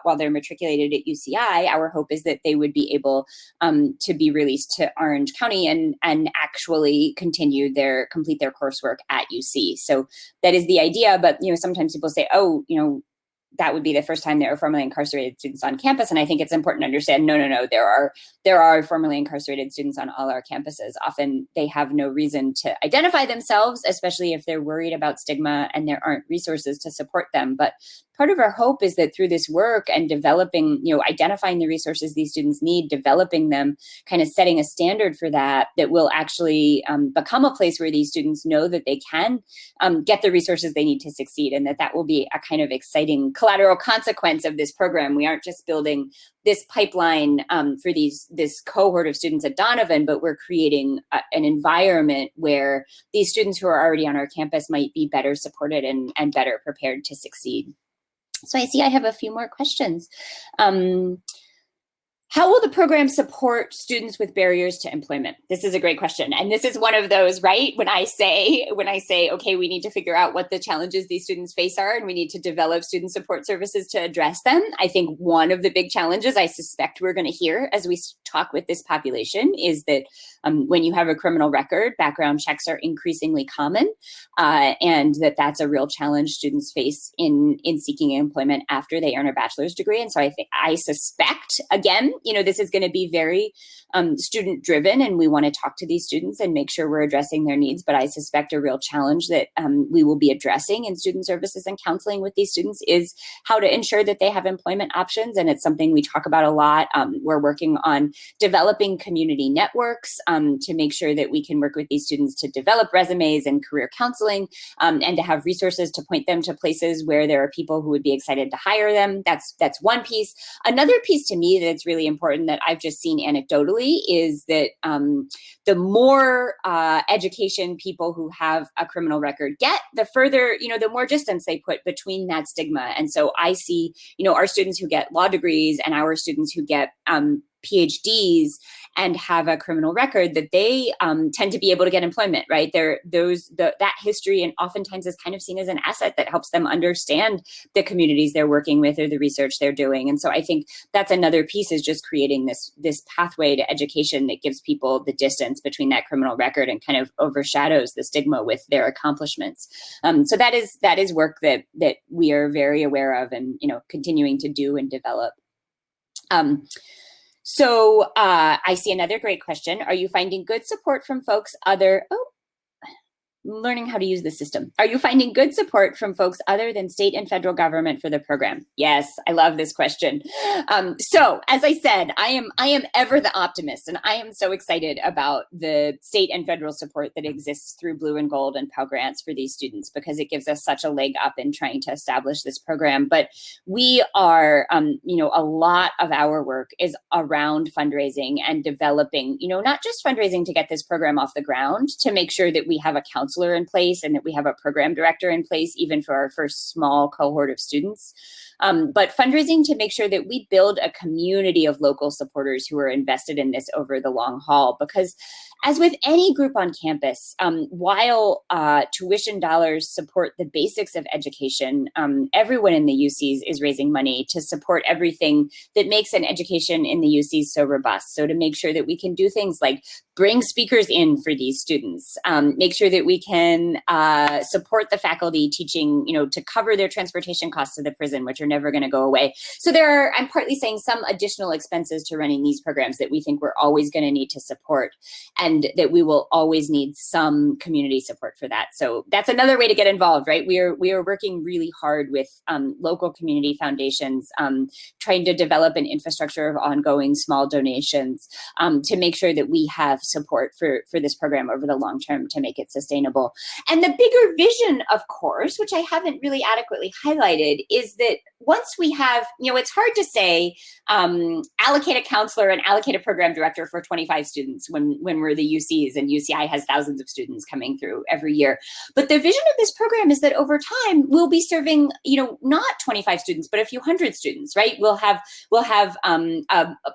while they're matriculated at UCI, our hope is that they would be able to be released to Orange County and actually complete their coursework at UC. So that is the idea. But sometimes people say, oh, that would be the first time there are formerly incarcerated students on campus. And I think it's important to understand, no, there are formerly incarcerated students on all our campuses. Often they have no reason to identify themselves, especially if they're worried about stigma and there aren't resources to support them. But part of our hope is that through this work and developing, identifying the resources these students need, developing them, kind of setting a standard for that will actually become a place where these students know that they can get the resources they need to succeed, and that will be a kind of exciting collateral consequence of this program. We aren't just building this pipeline for this cohort of students at Donovan, but we're creating an environment where these students who are already on our campus might be better supported and better prepared to succeed. So I see I have a few more questions. How will the program support students with barriers to employment? This is a great question. And this is one of those, right? When I say, okay, we need to figure out what the challenges these students face are, and we need to develop student support services to address them. I think one of the big challenges I suspect we're going to hear as we talk with this population is that when you have a criminal record, background checks are increasingly common, and that's a real challenge students face in seeking employment after they earn a bachelor's degree. And so I suspect, again, this is going to be very student driven, and we want to talk to these students and make sure we're addressing their needs. But I suspect a real challenge that we will be addressing in student services and counseling with these students is how to ensure that they have employment options. And it's something we talk about a lot. We're working on developing community networks to make sure that we can work with these students to develop resumes and career counseling, and to have resources to point them to places where there are people who would be excited to hire them. That's one piece. Another piece to me that's really important that I've just seen anecdotally is that the more education people who have a criminal record get, the further, the more distance they put between that stigma. And so I see, our students who get law degrees and our students who get PhDs and have a criminal record, that they tend to be able to get employment, right? That history and oftentimes is kind of seen as an asset that helps them understand the communities they're working with or the research they're doing. And so I think that's another piece, is just creating this pathway to education that gives people the distance between that criminal record and kind of overshadows the stigma with their accomplishments. So that is work that we are very aware of and continuing to do and develop. So I see another great question. Are you finding good support from folks learning how to use the system. Are you finding good support from folks other than state and federal government for the program? Yes, I love this question. So as I said, I am ever the optimist, and I am so excited about the state and federal support that exists through Blue and Gold and Pell Grants for these students, because it gives us such a leg up in trying to establish this program. But we are, a lot of our work is around fundraising and developing, not just fundraising to get this program off the ground, to make sure that we have a counselor counselor in place and that we have a program director in place, even for our first small cohort of students. But fundraising to make sure that we build a community of local supporters who are invested in this over the long haul. Because as with any group on campus, while tuition dollars support the basics of education, everyone in the UCs is raising money to support everything that makes an education in the UCs so robust. So to make sure that we can do things like bring speakers in for these students, make sure that we can support the faculty teaching, to cover their transportation costs to the prison, which are never going to go away. So there are, I'm partly saying, some additional expenses to running these programs that we think we're always going to need to support, and that we will always need some community support for that. So that's another way to get involved, right? We are working really hard with local community foundations, trying to develop an infrastructure of ongoing small donations to make sure that we have support for this program over the long term to make it sustainable. And the bigger vision, of course, which I haven't really adequately highlighted, is that once we have, it's hard to say allocate a counselor and allocate a program director for 25 students when we're the UCs and UCI has thousands of students coming through every year. But the vision of this program is that over time we'll be serving, not 25 students, but a few hundred students, right? We'll have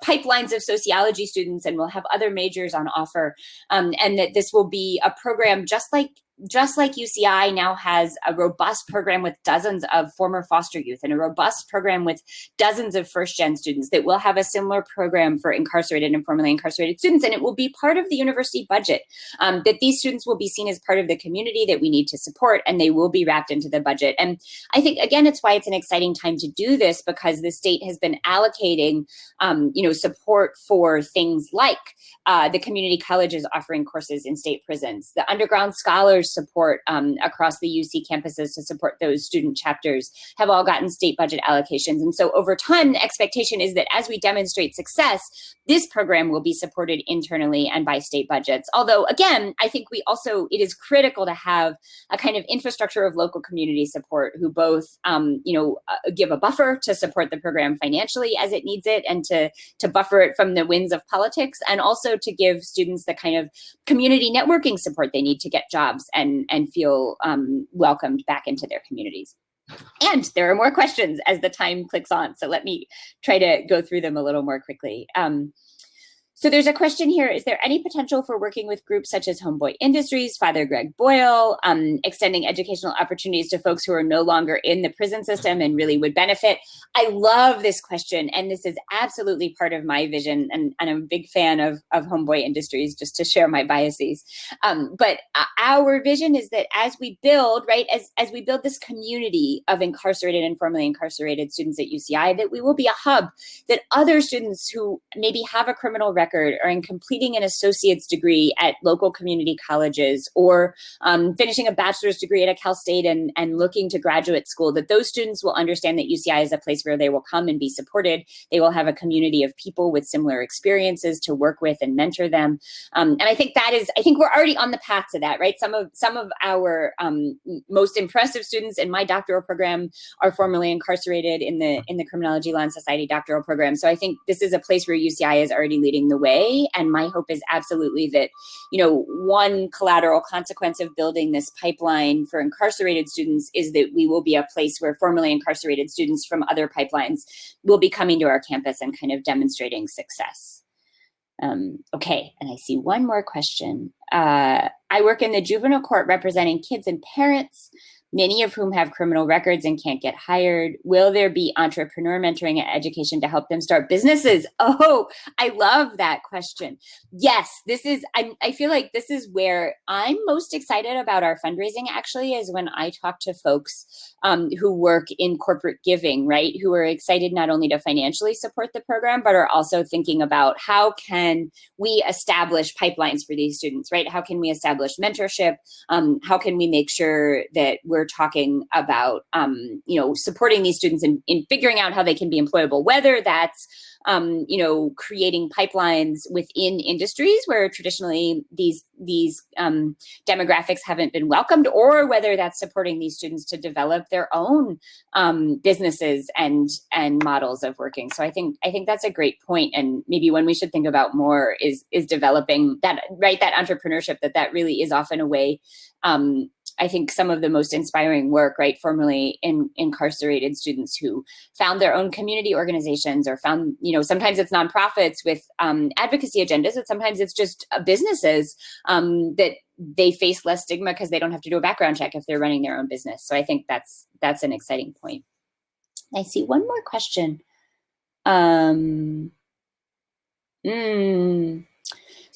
pipelines of sociology students, and we'll have other majors on offer, and that this will be a program just like UCI now has a robust program with dozens of former foster youth and a robust program with dozens of first-gen students, that will have a similar program for incarcerated and formerly incarcerated students. And it will be part of the university budget, that these students will be seen as part of the community that we need to support, and they will be wrapped into the budget. And I think, again, it's why it's an exciting time to do this, because the state has been allocating, support for things like the community colleges offering courses in state prisons, the underground scholars support across the UC campuses to support those student chapters have all gotten state budget allocations. And so over time, the expectation is that as we demonstrate success, this program will be supported internally and by state budgets. Although, again, I think it is critical to have a kind of infrastructure of local community support who both, give a buffer to support the program financially as it needs it, and to buffer it from the winds of politics, and also to give students the kind of community networking support they need to get jobs and feel welcomed back into their communities. And there are more questions as the time clicks on, so let me try to go through them a little more quickly. So there's a question here: is there any potential for working with groups such as Homeboy Industries, Father Greg Boyle, extending educational opportunities to folks who are no longer in the prison system and really would benefit? I love this question, and this is absolutely part of my vision, and I'm a big fan of Homeboy Industries, just to share my biases. But our vision is that as we build, right, as we build this community of incarcerated and formerly incarcerated students at UCI, that we will be a hub that other students who maybe have a criminal record or in completing an associate's degree at local community colleges, or finishing a bachelor's degree at a Cal State and looking to graduate school, that those students will understand that UCI is a place where they will come and be supported. They will have a community of people with similar experiences to work with and mentor them. And I think we're already on the path to that, right? Some of our most impressive students in my doctoral program are formerly incarcerated in the Criminology Law and Society doctoral program. So I think this is a place where UCI is already leading the way. And my hope is absolutely that, one collateral consequence of building this pipeline for incarcerated students is that we will be a place where formerly incarcerated students from other pipelines will be coming to our campus and kind of demonstrating success. Okay, and I see one more question. I work in the juvenile court representing kids and parents, many of whom have criminal records and can't get hired. Will there be entrepreneur mentoring and education to help them start businesses? Oh, I love that question. Yes, I feel like this is where I'm most excited about our fundraising, actually, is when I talk to folks who work in corporate giving, right? Who are excited not only to financially support the program, but are also thinking about how can we establish pipelines for these students, right? How can we establish mentorship? How can we make sure that we're we're talking about, supporting these students in figuring out how they can be employable, whether that's creating pipelines within industries where traditionally these demographics haven't been welcomed, or whether that's supporting these students to develop their own businesses and models of working. So I think that's a great point, and maybe one we should think about more is developing that entrepreneurship, that really is often a way. I think some of the most inspiring work, formerly incarcerated students who found their own community organizations, or found, sometimes it's nonprofits with advocacy agendas, but sometimes it's just businesses that they face less stigma because they don't have to do a background check if they're running their own business. So I think that's an exciting point. I see one more question.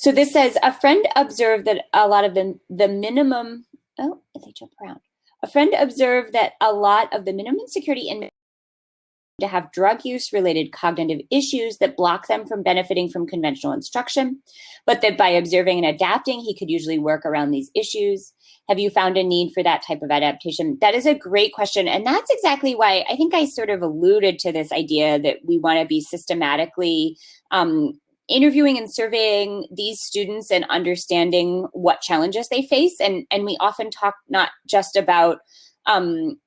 So this says, a friend observed that a lot of the minimum, they jump around. A friend observed that a lot of the minimum security inmates to have drug use related cognitive issues that block them from benefiting from conventional instruction, but that by observing and adapting, he could usually work around these issues. Have you found a need for that type of adaptation? That is a great question. And that's exactly why I think I sort of alluded to this idea that we want to be systematically interviewing and surveying these students and understanding what challenges they face. And we often talk not just about,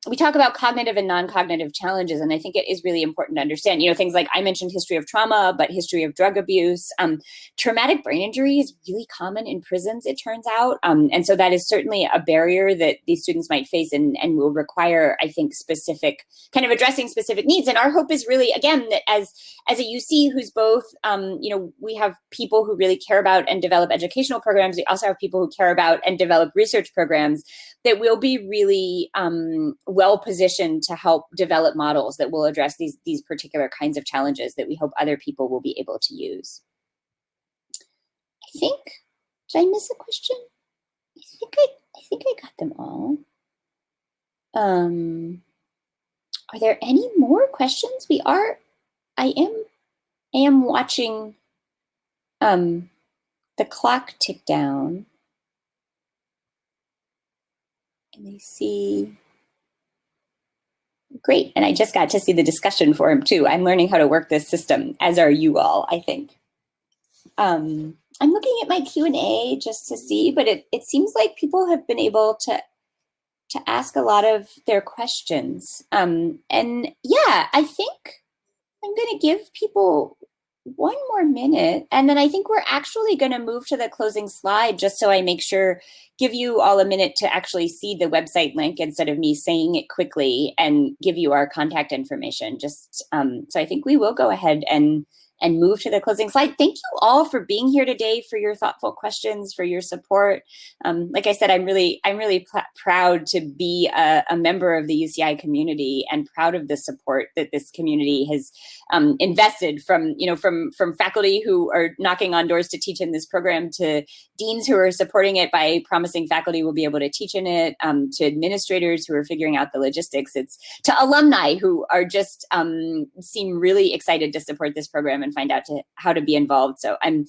we talk about cognitive and non-cognitive challenges. And I think it is really important to understand, things like I mentioned history of trauma, but history of drug abuse. Traumatic brain injury is really common in prisons, it turns out. And so that is certainly a barrier that these students might face and will require, I think, specific, kind of addressing specific needs. And our hope is really, again, that as a UC who's both, we have people who really care about and develop educational programs. We also have people who care about and develop research programs, that we'll be really well positioned to help develop models that will address these particular kinds of challenges that we hope other people will be able to use. I think, did I miss a question? I think I got them all. Are there any more questions? I am watching the clock tick down. And I see, great. And I just got to see the discussion forum too. I'm learning how to work this system, as are you all, I think. I'm looking at my Q&A just to see, but it seems like people have been able to ask a lot of their questions. And yeah, I think I'm going to give people one more minute, and then I think we're actually going to move to the closing slide, just so I make sure, give you all a minute to actually see the website link instead of me saying it quickly, and give you our contact information. Just so I think we will go ahead and move to the closing slide. Thank you all for being here today, for your thoughtful questions, for your support. Like I said, I'm really proud to be a member of the UCI community, and proud of the support that this community has invested from faculty who are knocking on doors to teach in this program, to deans who are supporting it by promising faculty will be able to teach in it, to administrators who are figuring out the logistics. It's to alumni who are just seem really excited to support this program and find out how to be involved. So I'm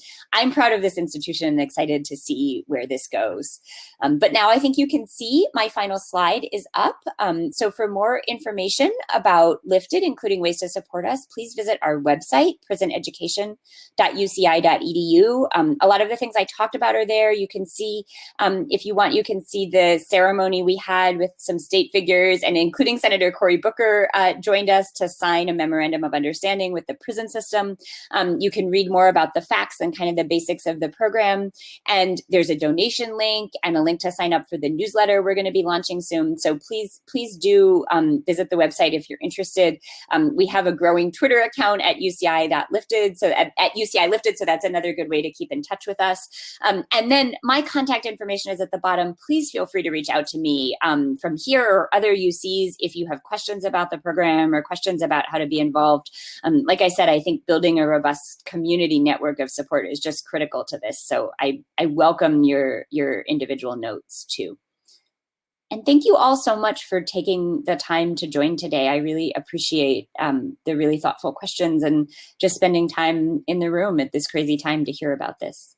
proud of this institution and excited to see where this goes. But now I think you can see my final slide is up. So for more information about Lifted, including ways to support us, please visit our website, prisoneducation.uci.edu. A lot of the things I talked about are there. You can see, if you want, you can see the ceremony we had with some state figures, and including Senator Cory Booker joined us to sign a memorandum of understanding with the prison system. You can read more about the facts and kind of the basics of the program. And there's a donation link and a link to sign up for the newsletter we're going to be launching soon. So please do visit the website if you're interested. We have a growing Twitter account at UCI.lifted, so at UCI Lifted, so that's another good way to keep in touch with us. And then my contact information is at the bottom. Please feel free to reach out to me from here or other UCs if you have questions about the program or questions about how to be involved. Like I said, I think building a robust community network of support is just critical to this. So I welcome your individual notes too. And thank you all so much for taking the time to join today. I really appreciate the really thoughtful questions and just spending time in the room at this crazy time to hear about this.